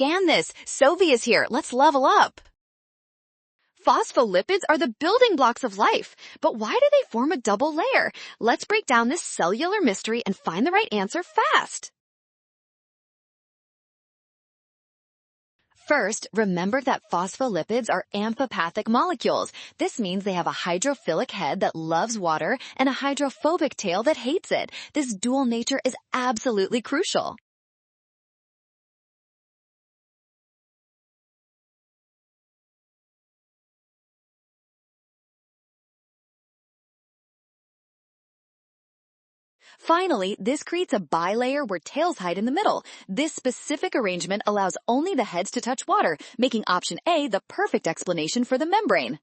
scan this. Sovi is here. Let's level up. Phospholipids are the building blocks of life, but why do they form a double layer? Let's break down this cellular mystery and find the right answer fast. First, remember that phospholipids are amphipathic molecules. This means they have a hydrophilic head that loves water and a hydrophobic tail that hates it. This dual nature is absolutely crucial. Finally, this creates a bilayer where tails hide in the middle. This specific arrangement allows only the heads to touch water, making option A the perfect explanation for the membrane.